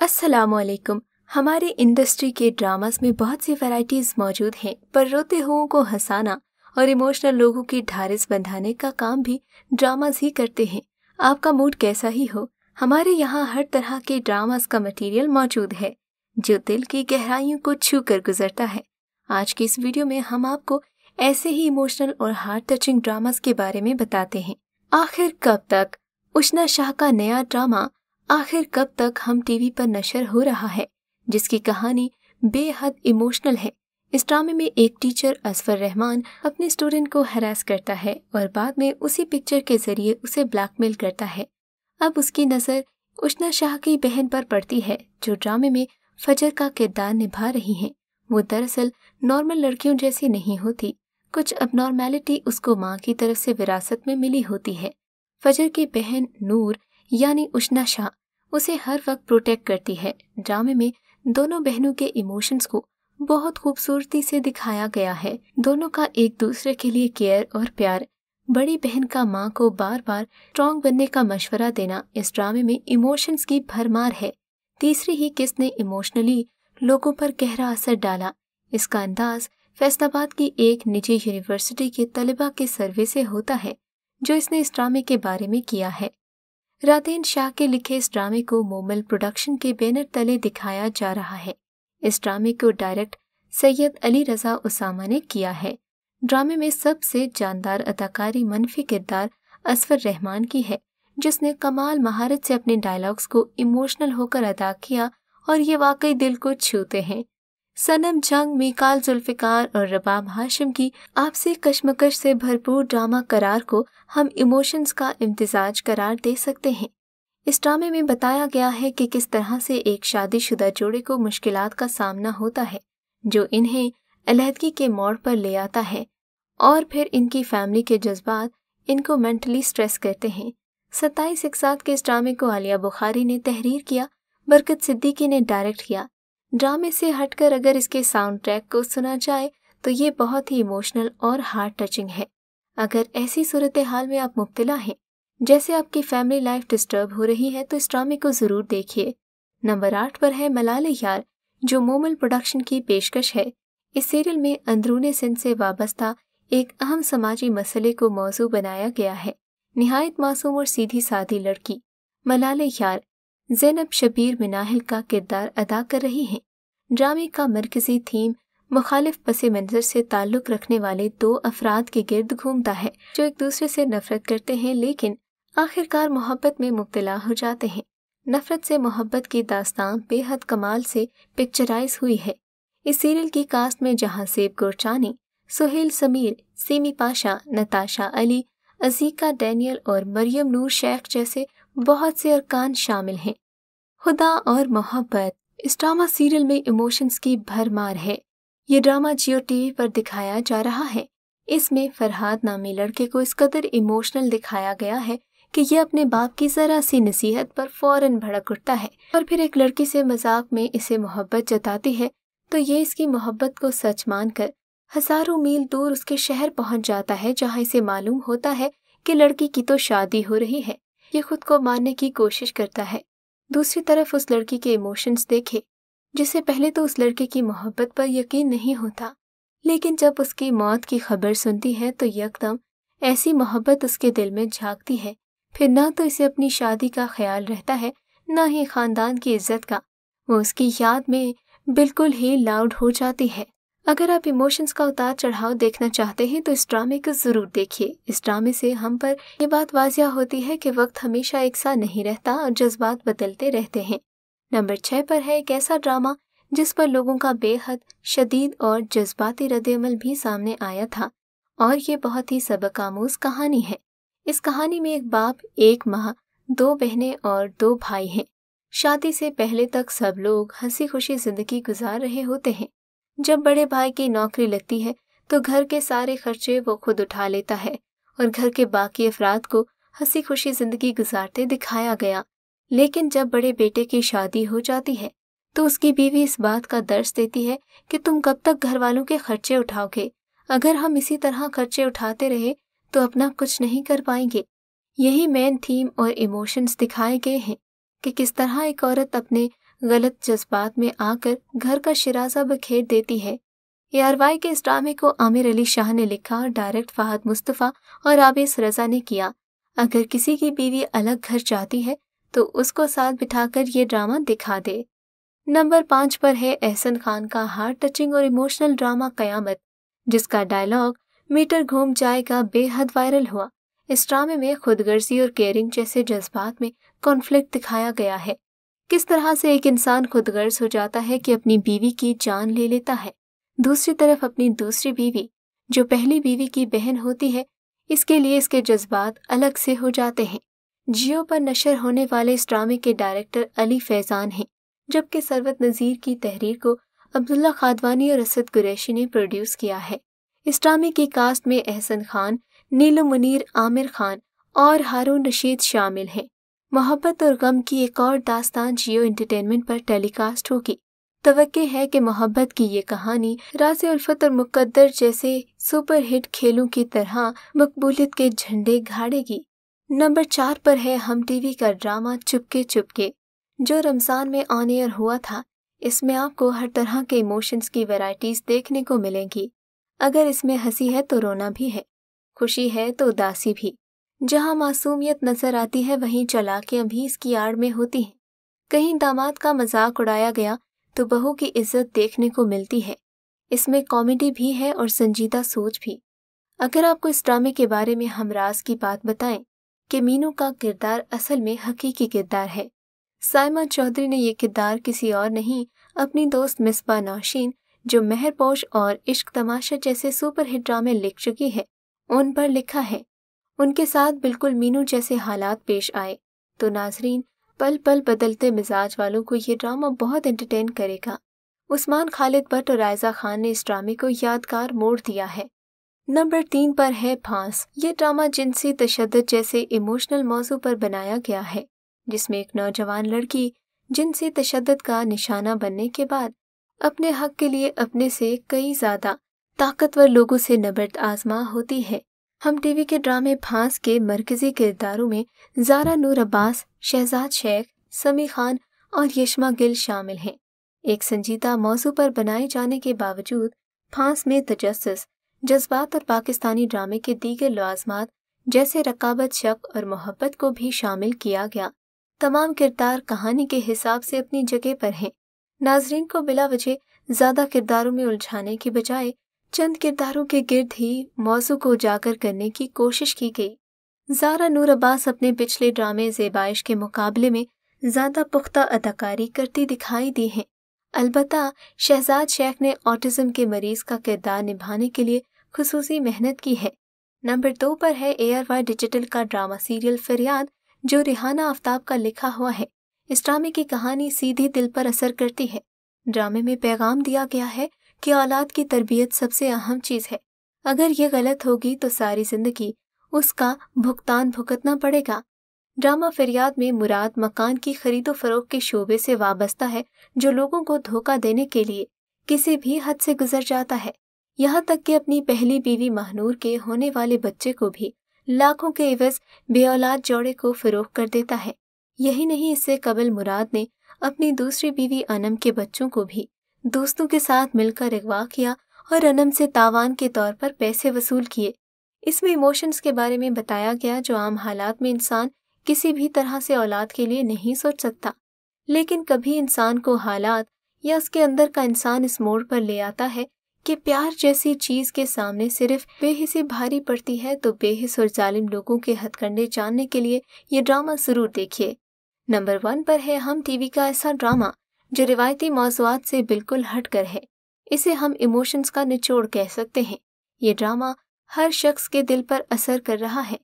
अस्सलाम वालेकुम। हमारे इंडस्ट्री के ड्रामास में बहुत सी वैरायटीज मौजूद हैं, पर रोते हुओं को हंसाना और इमोशनल लोगों की ढारिस बंधाने का काम भी ड्रामास ही करते हैं। आपका मूड कैसा ही हो, हमारे यहाँ हर तरह के ड्रामास का मटेरियल मौजूद है जो दिल की गहराइयों को छू कर गुजरता है। आज की इस वीडियो में हम आपको ऐसे ही इमोशनल और हार्ट टचिंग ड्रामास के बारे में बताते हैं। आखिर कब तक उशना शाह का नया ड्रामा आखिर कब तक हम टीवी पर नशर हो रहा है, जिसकी कहानी बेहद इमोशनल है। इस ड्रामे में एक टीचर असफर रहमान अपने स्टूडेंट को हैरास करता है और बाद में उसी पिक्चर के जरिए उसे ब्लैकमेल करता है। अब उसकी नज़र उशना शाह की बहन पर पड़ती है जो ड्रामे में फजर का किरदार निभा रही हैं। वो दरअसल नॉर्मल लड़कियों जैसी नहीं होती, कुछ अबनॉर्मैलिटी उसको माँ की तरफ से विरासत में मिली होती है। फजर की बहन नूर यानी उशना शाह उसे हर वक्त प्रोटेक्ट करती है। ड्रामे में दोनों बहनों के इमोशंस को बहुत खूबसूरती से दिखाया गया है। दोनों का एक दूसरे के लिए केयर और प्यार। बड़ी बहन का माँ को बार बार स्ट्रॉन्ग बनने का मशवरा देना इस ड्रामे में इमोशंस की भरमार है। तीसरी ही किस्त ने इमोशनली लोगों पर गहरा असर डाला। इसका अंदाज फैसलाबाद की एक निजी यूनिवर्सिटी के तलबा के सर्वे से होता है जो इसने इस ड्रामे के बारे में किया है। रातेन शाह के लिखे इस ड्रामे को मोमल प्रोडक्शन के बैनर तले दिखाया जा रहा है। इस ड्रामे को डायरेक्ट सैयद अली रजा उसामा ने किया है। ड्रामे में सबसे जानदार अदाकारी मनफी किरदार असफर रहमान की है, जिसने कमाल महारत से अपने डायलॉग्स को इमोशनल होकर अदा किया और ये वाकई दिल को छूते हैं। सनम जंग, मीकाल जुल्फिकार और रबाब हाशिम की आपसी कशमकश से भरपूर ड्रामा करार को हम इमोशंस का इम्तिजाज करार दे सकते हैं। इस ड्रामे में बताया गया है कि किस तरह से एक शादीशुदा जोड़े को मुश्किलात का सामना होता है जो इन्हें अलहदगी के मोड़ पर ले आता है, और फिर इनकी फैमिली के जज्बात इनको मेंटली स्ट्रेस करते हैं। 27 इकसात के इस ड्रामे को आलिया बुखारी ने तहरीर किया, बरकत सिद्दीकी ने डायरेक्ट किया। ड्रामे से हटकर अगर इसके साउंड ट्रैक को सुना जाए तो ये बहुत ही इमोशनल और हार्ट टचिंग है। अगर ऐसी सूरत हाल में आप मुब्तला हैं जैसे आपकी फैमिली लाइफ डिस्टर्ब हो रही है तो इस ड्रामे को ज़रूर देखिए। नंबर 8 पर है मलाले यार, जो मोमल प्रोडक्शन की पेशकश है। इस सीरियल में अंदरूनी सिंध से वाबस्ता एक अहम समाजी मसले को मौजू बनाया गया है। निहायत मासूम और सीधी सादी लड़की मलाले यार ज़ैनब शबीर मिनाहिल का किरदार अदा कर रही हैं। ड्रामे का मरकजी थीम मुखालिफ पस मंजर से ताल्लुक़ रखने वाले दो अफराद के गिर्द घूमता है जो एक दूसरे से नफरत करते हैं लेकिन आखिरकार मोहब्बत में मुब्तला हो जाते हैं। नफरत से मोहब्बत की दास्तान बेहद कमाल से पिक्चराइज हुई है। इस सीरियल की कास्ट में जहां सेब गोरचानी, सुहेल समीर, सीमी पाशा, नताशा अली, अजीका डैनियल और मरियम नूर शेख जैसे बहुत से अरकान शामिल हैं। खुदा और मोहब्बत इस ड्रामा सीरियल में इमोशंस की भरमार है। ये ड्रामा जियो टीवी पर दिखाया जा रहा है। इसमें फरहाद नामी लड़के को इस कदर इमोशनल दिखाया गया है कि ये अपने बाप की जरा सी नसीहत पर फौरन भड़क उठता है और फिर एक लड़की से मजाक में इसे मोहब्बत जताती है तो ये इसकी मोहब्बत को सच मानकर हजारों मील दूर उसके शहर पहुंच जाता है जहां इसे मालूम होता है कि लड़की की तो शादी हो रही है। ये खुद को मारने की कोशिश करता है। दूसरी तरफ उस लड़की के इमोशंस देखे जिसे पहले तो उस लड़के की मोहब्बत पर यकीन नहीं होता, लेकिन जब उसकी मौत की खबर सुनती है तो यकदम ऐसी मोहब्बत उसके दिल में झांकती है। फिर ना तो इसे अपनी शादी का ख्याल रहता है ना ही खानदान की इज्जत का। वो उसकी याद में बिल्कुल ही लाउड हो जाती है। अगर आप इमोशंस का उतार चढ़ाव देखना चाहते हैं तो इस ड्रामे को ज़रूर देखिए। इस ड्रामे से हम पर ये बात वाज़िया होती है कि वक्त हमेशा एक सा नहीं रहता और जज्बात बदलते रहते हैं। नंबर 6 पर है एक ऐसा ड्रामा जिस पर लोगों का बेहद शदीद और जज्बाती रद्द-ए-अमल भी सामने आया था, और ये बहुत ही सबक आमूज कहानी है। इस कहानी में एक बाप, एक माँ, 2 बहनें और 2 भाई हैं। शादी से पहले तक सब लोग हंसी खुशी जिंदगी गुजार रहे होते हैं। जब बड़े भाई की नौकरी लगती है तो घर के सारे खर्चे वो खुद उठा लेता है और घर के बाकी अफराद को हंसी खुशी जिंदगी गुजारते दिखाया गया। लेकिन जब बड़े बेटे की शादी हो जाती है तो उसकी बीवी इस बात का दर्श देती है कि तुम कब तक घर वालों के खर्चे उठाओगे, अगर हम इसी तरह खर्चे उठाते रहे तो अपना कुछ नहीं कर पाएंगे। यही मेन थीम और इमोशंस दिखाए गए हैं कि किस तरह एक औरत अपने गलत जज्बात में आकर घर का शिराजा बखेर देती है। ARY के इस ड्रामे को आमिर अली शाह ने लिखा और डायरेक्ट फहद मुस्तफ़ा और आबिस रजा ने किया। अगर किसी की बीवी अलग घर चाहती है तो उसको साथ बिठाकर ये ड्रामा दिखा दे। नंबर 5 पर है एहसन खान का हार्ट टचिंग और इमोशनल ड्रामा कयामत, जिसका डायलॉग मीटर घूम जाएगा बेहद वायरल हुआ। इस ड्रामे में खुदगर्जी और केयरिंग जैसे जज्बात में कॉन्फ्लिक्ट दिखाया गया है। किस तरह से एक इंसान खुदगर्ज हो जाता है कि अपनी बीवी की जान ले लेता है। दूसरी तरफ अपनी दूसरी बीवी, जो पहली बीवी की बहन होती है, इसके लिए इसके जज्बात अलग से हो जाते हैं। जियो पर नशर होने वाले इस ड्रामे के डायरेक्टर अली फैजान हैं, जबकि सरवत नज़ीर की तहरीर को अब्दुल्ला खादवानी और असद कुरैशी ने प्रोड्यूस किया है। इस ड्रामे की कास्ट में एहसन खान, नीलू मुनीर, आमिर खान और हारून रशीद शामिल हैं। मोहब्बत और गम की एक और दास्तान जियो एंटरटेनमेंट पर टेलीकास्ट होगी। तवक्के है कि मोहब्बत की ये कहानी राज़े उल्फत और मुकद्दर जैसे सुपरहिट खेलों की तरह मकबूलियत के झंडे गाड़ेगी। नंबर 4 पर है हम टीवी का ड्रामा चुपके चुपके, जो रमज़ान में ऑन एयर हुआ था। इसमें आपको हर तरह के इमोशंस की वैरायटीज देखने को मिलेंगी। अगर इसमें हंसी है तो रोना भी है, खुशी है तो उदासी भी। जहां मासूमियत नजर आती है वहीं चालाकियां भी इसकी आड़ में होती हैं। कहीं दामाद का मजाक उड़ाया गया तो बहू की इज्जत देखने को मिलती है। इसमें कॉमेडी भी है और संजीदा सोच भी। अगर आपको इस ड्रामे के बारे में हम राज की बात बताएं कि मीनू का किरदार असल में हकीकी किरदार है। साइमा चौधरी ने ये किरदार किसी और नहीं, अपनी दोस्त मिसबा नौशीन, जो मेहरपोश और इश्क तमाशा जैसे सुपरहिट ड्रामे लिख चुकी है, उन पर लिखा है। उनके साथ बिल्कुल मीनू जैसे हालात पेश आए तो नाजरीन, पल पल बदलते मिजाज वालों को ये ड्रामा बहुत एंटरटेन करेगा। उस्मान खालिद भट्ट और रायजा खान ने इस ड्रामे को यादगार मोड़ दिया है। नंबर 3 पर है फांस। ये ड्रामा जिनसी तशद्दुद जैसे इमोशनल मौजू पर बनाया गया है, जिसमें एक नौजवान लड़की जिनसी तशद्दुद का निशाना बनने के बाद अपने हक के लिए अपने से कई ज्यादा ताकतवर लोगों से नबर्द आजमा होती है। हम टीवी के ड्रामे फांस के मरकजी किरदारों में ज़ारा नूर अब्बास, शहजाद शेख, समी खान और यशमा गिल शामिल हैं। एक संजीदा मौजू पर बनाए जाने के बावजूद फांस में तजस्सुस, जज्बात और पाकिस्तानी ड्रामे के दीगर लवाज़मात जैसे रकाबत, शक और मोहब्बत को भी शामिल किया गया। तमाम किरदार कहानी के हिसाब से अपनी जगह पर हैं। नाजरीन को बिला वजह ज़्यादा किरदारों में उलझाने की बजाय चंद किरदारों के गिर्द ही मौजू को उजागर करने की कोशिश की गई। ज़ारा नूर अब्बास अपने पिछले ड्रामे ज़ेबाइश के मुकाबले में ज़्यादा पुख्ता अदाकारी करती दिखाई दी हैं। अलबत्ता शहजाद शेख ने ऑटिज़म के मरीज का किरदार निभाने के लिए खुसूसी मेहनत की है। नंबर 2 पर है ARY डिजिटल का ड्रामा सीरियल फरियाद, जो रिहाना आफ्ताब का लिखा हुआ है। इस ड्रामे की कहानी सीधे दिल पर असर करती है। ड्रामे में पैगाम दिया गया है कि औलाद की तरबियत सबसे अहम चीज़ है। अगर ये गलत होगी तो सारी जिंदगी उसका भुगतान भुगतना पड़ेगा। ड्रामा फरियाद में मुराद मकान की खरीदो फरोख्त के शोबे से वाबस्ता है, जो लोगों को धोखा देने के लिए किसी भी हद से गुजर जाता है, यहाँ तक कि अपनी पहली बीवी महनूर के होने वाले बच्चे को भी लाखों के एवज बेऔलाद जोड़े को फरोख्त कर देता है। यही नहीं, इससे कबल मुराद ने अपनी दूसरी बीवी अनम के बच्चों को भी दोस्तों के साथ मिलकर अगवा किया और अनम से तावान के तौर पर पैसे वसूल किए। इसमें इमोशंस के बारे में बताया गया, जो आम हालात में इंसान किसी भी तरह से औलाद के लिए नहीं सोच सकता, लेकिन कभी इंसान को हालात या उसके अंदर का इंसान इस मोड़ पर ले आता है कि प्यार जैसी चीज के सामने सिर्फ बेहिसी भारी पड़ती है। तो बेहिस और जालिम लोगों के हथकंडे जानने के लिए ये ड्रामा जरूर देखिए। नंबर 1 पर है हम टीवी का ऐसा ड्रामा जो रिवायती मौज़ूआत से बिल्कुल हटकर है। इसे हम इमोशंस का निचोड़ कह सकते हैं। ये ड्रामा हर शख्स के दिल पर असर कर रहा है।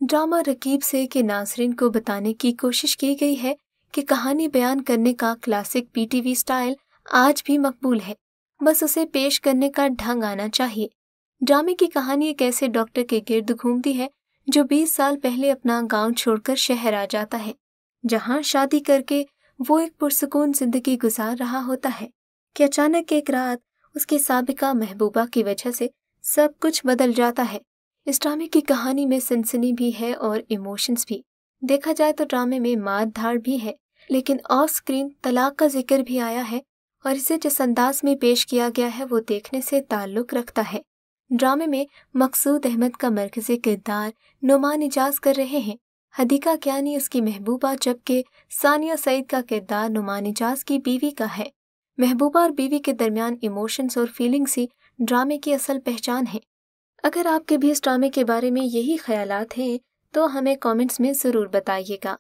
ड्रामा रकीब से के नाज़रीन को बताने की कोशिश की गई है कि कहानी बयान करने का क्लासिक PTV स्टाइल आज भी मकबूल है, बस उसे पेश करने का ढंग आना चाहिए। ड्रामे की कहानी एक ऐसे डॉक्टर के गिर्द घूमती है जो 20 साल पहले अपना गांव छोड़कर शहर आ जाता है, जहां शादी करके वो एक पुरसुकून जिंदगी गुजार रहा होता है कि अचानक एक रात उसकी साबिका महबूबा की वजह से सब कुछ बदल जाता है। इस ड्रामे की कहानी में सनसनी भी है और इमोशंस भी। देखा जाए तो ड्रामे में मार धाड़ भी है, लेकिन ऑफ स्क्रीन तलाक का जिक्र भी आया है और इसे जिस अंदाज में पेश किया गया है वो देखने से ताल्लुक रखता है। ड्रामे में मकसूद अहमद का मरकजी किरदार नुमान इजाज कर रहे हैं, हदीका कियानी उसकी महबूबा, जबकि सानिया सईद का किरदार नुमान इजाज की बीवी का है। महबूबा और बीवी के दरमियान इमोशंस और फीलिंग्स ही ड्रामे की असल पहचान है। अगर आपके भी इस ड्रामे के बारे में यही ख्यालात हैं तो हमें कमेंट्स में ज़रूर बताइएगा।